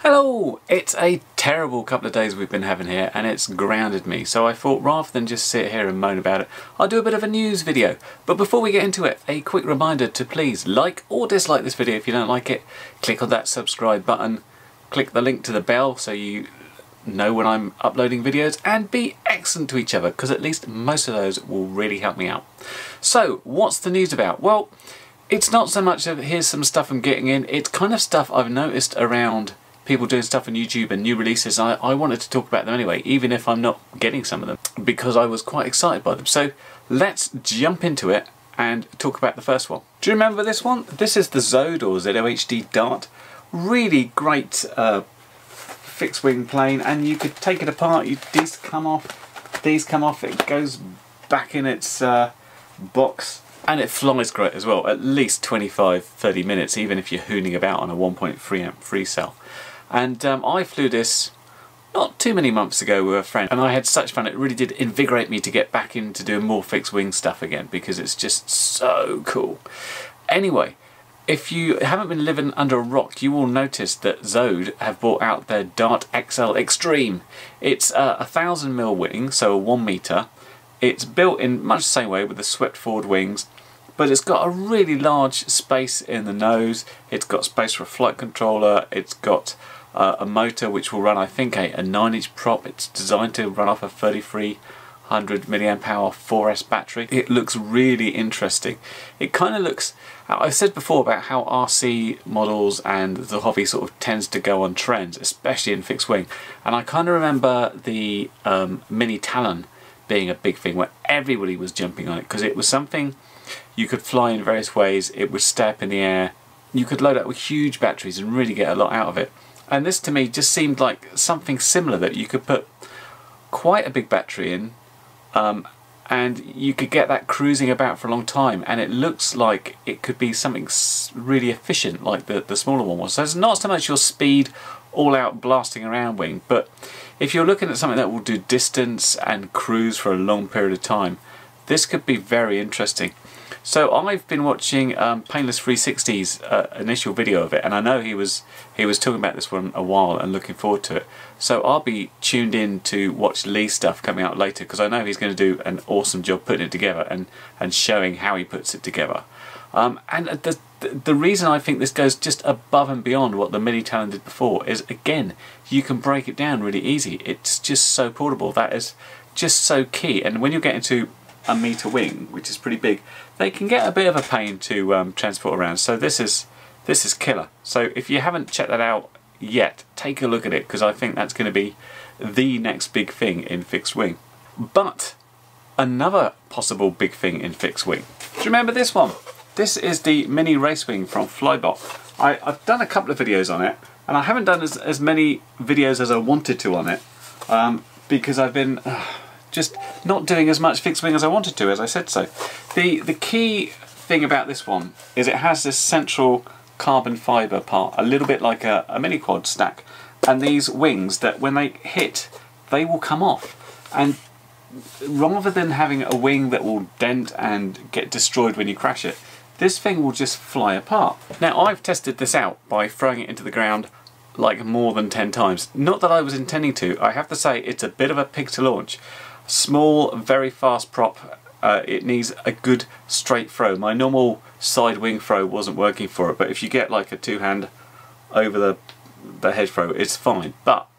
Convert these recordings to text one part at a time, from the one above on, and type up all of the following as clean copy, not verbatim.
Hello! It's a terrible couple of days we've been having here and it's grounded me, so I thought rather than just sit here and moan about it, I'll do a bit of a news video. But before we get into it, a quick reminder to please like or dislike this video if you don't like it. Click on that subscribe button, click the link to the bell so you know when I'm uploading videos, and be excellent to each other because at least most of those will really help me out. So, what's the news about? Well, it's not so much of here's some stuff I'm getting in, it's kind of stuff I've noticed around people doing stuff on YouTube and new releases. I wanted to talk about them anyway, even if I'm not getting some of them, because I was quite excited by them. So let's jump into it and talk about the first one. Do you remember this one? This is the Sodor ZOHD Dart. Really great fixed wing plane, and you could take it apart. These come off, it goes back in its box. And it flies great as well, at least 25-30 minutes, even if you're hooning about on a 1.3 amp free cell. And I flew this not too many months ago with a friend, and I had such fun. It really did invigorate me to get back into doing more fixed wing stuff again, because it's just so cool. Anyway, if you haven't been living under a rock, you will notice that Zod have brought out their Dart XL Extreme. It's a 1000mm wing, so a 1 metre. It's built in much the same way with the swept forward wings, but it's got a really large space in the nose. It's got space for a flight controller. It's got a motor which will run, I think, a 9-inch prop. It's designed to run off a 3300 mAh 4S battery. It looks really interesting. It kind of looks, I've said before about how RC models and the hobby sort of tends to go on trends, especially in fixed wing. And I kind of remember the Mini Talon being a big thing where everybody was jumping on it, because it was something you could fly in various ways. It would stay up in the air. You could load up with huge batteries and really get a lot out of it. And this to me just seemed like something similar, that you could put quite a big battery in and you could get that cruising about for a long time, and it looks like it could be something really efficient like the smaller one was. So it's not so much your speed all out blasting around wing, but if you're looking at something that will do distance and cruise for a long period of time, this could be very interesting. So I've been watching Painless 360's initial video of it, and I know he was talking about this one a while and looking forward to it. So I'll be tuned in to watch Lee's stuff coming out later, because I know he's going to do an awesome job putting it together and showing how he puts it together. And the reason I think this goes just above and beyond what the Mini Talon did before is, again, you can break it down really easy. It's just so portable. That is just so key. And when you're getting to a metre wing, which is pretty big, they can get a bit of a pain to transport around. So this is killer. So if you haven't checked that out yet, take a look at it, because I think that's going to be the next big thing in fixed wing. But another possible big thing in fixed wing. Do you remember this one? This is the Mini Race Wing from Flyball. I've done a couple of videos on it, and I haven't done as many videos as I wanted to on it, because I've been just not doing as much fixed wing as I wanted to, as I said so. The key thing about this one is it has this central carbon fibre part, a little bit like a mini quad stack, and these wings that when they hit, they will come off. And rather than having a wing that will dent and get destroyed when you crash it, this thing will just fly apart. Now, I've tested this out by throwing it into the ground like more than 10 times. Not that I was intending to. I have to say it's a bit of a pig to launch. Small, very fast prop. It needs a good straight throw. My normal side wing throw wasn't working for it, but if you get like a two-hand over the head throw, it's fine. But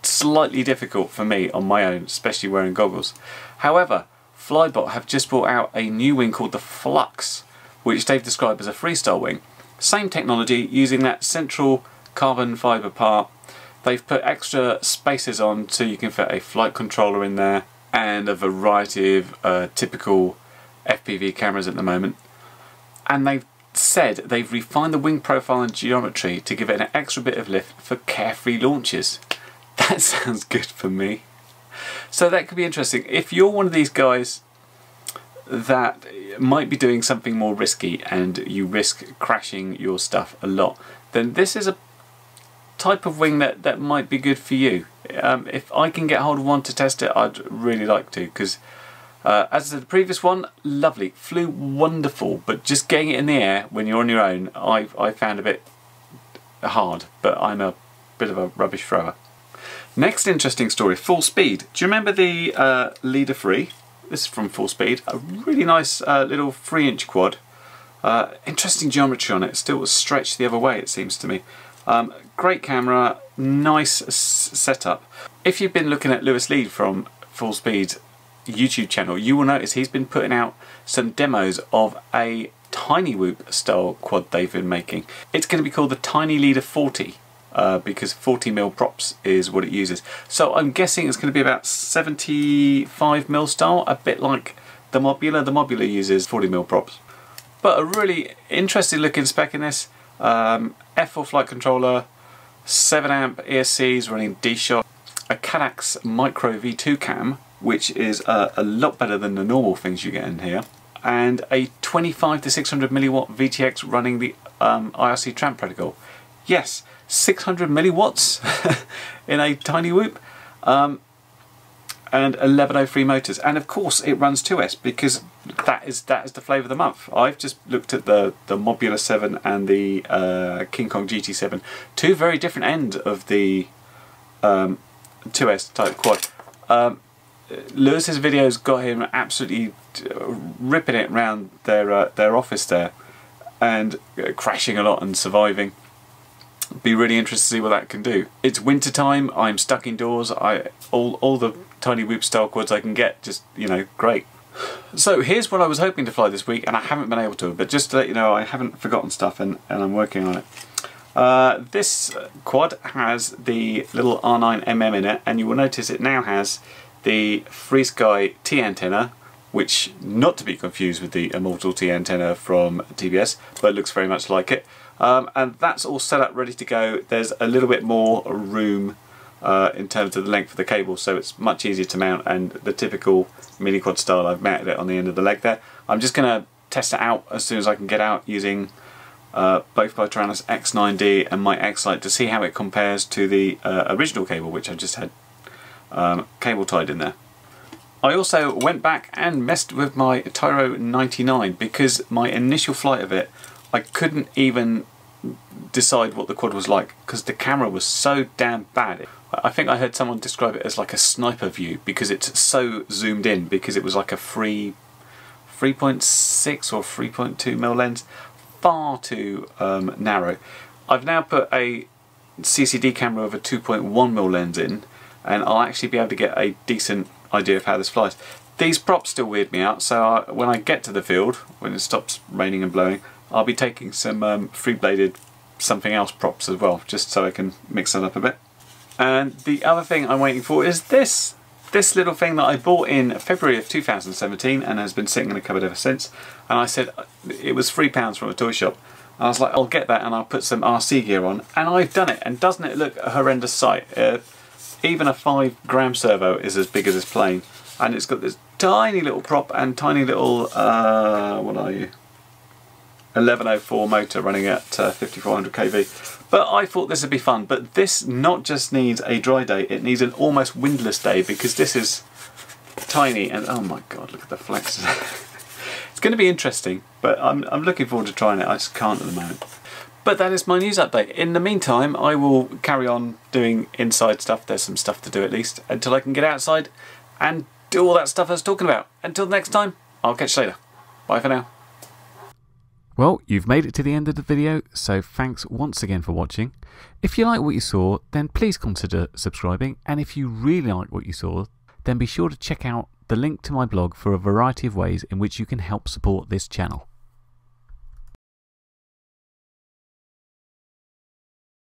slightly difficult for me on my own, especially wearing goggles. However, Flyball have just brought out a new wing called the Flux, which they've described as a freestyle wing. Same technology, using that central carbon fibre part. They've put extra spaces on so you can fit a flight controller in there and a variety of typical FPV cameras at the moment. And they've said they've refined the wing profile and geometry to give it an extra bit of lift for carefree launches. That sounds good for me. So that could be interesting. If you're one of these guys that might be doing something more risky and you risk crashing your stuff a lot, then this is a type of wing that might be good for you. If I can get hold of one to test it, I'd really like to, because as the previous one, lovely, flew wonderful, but just getting it in the air when you're on your own, I found a bit hard. But I'm a bit of a rubbish thrower. Next interesting story, Full Speed. Do you remember the Leader 3? This is from Full Speed. A really nice little 3-inch quad. Interesting geometry on it. Still stretched the other way, it seems to me. Great camera, nice setup. If you've been looking at Lewis Lead from Full Speed's YouTube channel, you will notice he's been putting out some demos of a Tiny Whoop style quad they've been making. It's going to be called the Tiny Leader 40 because 40mm props is what it uses. So I'm guessing it's going to be about 75mm style, a bit like the Mobula. The Mobula uses 40mm props. But a really interesting looking spec in this. F4 flight controller, 7A ESCs running D-Shot, a Cadax Micro V2 cam, which is a lot better than the normal things you get in here, and a 25 to 600 milliwatt VTX running the IRC Tramp protocol. Yes, 600 milliwatts in a Tiny Whoop, and 1103 motors, and of course it runs 2S because that is the flavour of the month. I've just looked at the Mobula 7 and the King Kong GT7, two very different ends of the 2S type quad. Lewis's videos got him absolutely ripping it around their office there, and crashing a lot and surviving. Be really interested to see what that can do. It's winter time, I'm stuck indoors, all the Tiny Whoop style quads I can get, just, you know, great. So here's what I was hoping to fly this week, and I haven't been able to, but just to let you know, I haven't forgotten stuff and I'm working on it. This quad has the little R9mm in it, and you will notice it now has the FreeSky T antenna, which, not to be confused with the Immortal T antenna from TBS, but looks very much like it. And that's all set up ready to go. There's a little bit more room in terms of the length of the cable, so it's much easier to mount, and the typical mini quad style, I've mounted it on the end of the leg there. I'm just going to test it out as soon as I can get out using both my Tyrone X9D and my x-lite to see how it compares to the original cable, which I just had cable tied in there. I also went back and messed with my Tyrone 99 because my initial flight of it, I couldn't even decide what the quad was like because the camera was so damn bad. I think I heard someone describe it as like a sniper view because it's so zoomed in, because it was like a 3.6 or 3.2mm lens, far too narrow. I've now put a CCD camera with a 2.1mm lens in, and I'll actually be able to get a decent idea of how this flies. These props still weird me out, so when I get to the field, when it stops raining and blowing, I'll be taking some free-bladed something else props as well, just so I can mix that up a bit. And the other thing I'm waiting for is this little thing that I bought in February of 2017 and has been sitting in a cupboard ever since. And I said it was £3 from a toy shop. And I was like, I'll get that and I'll put some RC gear on. And I've done it, and doesn't it look a horrendous sight? Even a 5-gram servo is as big as this plane, and it's got this tiny little prop and tiny little, what are you? 1104 motor running at 5400 kV. But I thought this would be fun, but this not just needs a dry day, it needs an almost windless day, because this is tiny and oh my god, look at the flex. It's going to be interesting, but I'm looking forward to trying it. I just can't at the moment. But that is my news update. In the meantime, I will carry on doing inside stuff. There's some stuff to do at least, until I can get outside and do all that stuff I was talking about. Until next time, I'll catch you later. Bye for now. Well, you've made it to the end of the video, so thanks once again for watching. If you like what you saw, then please consider subscribing, and if you really like what you saw, then be sure to check out the link to my blog for a variety of ways in which you can help support this channel.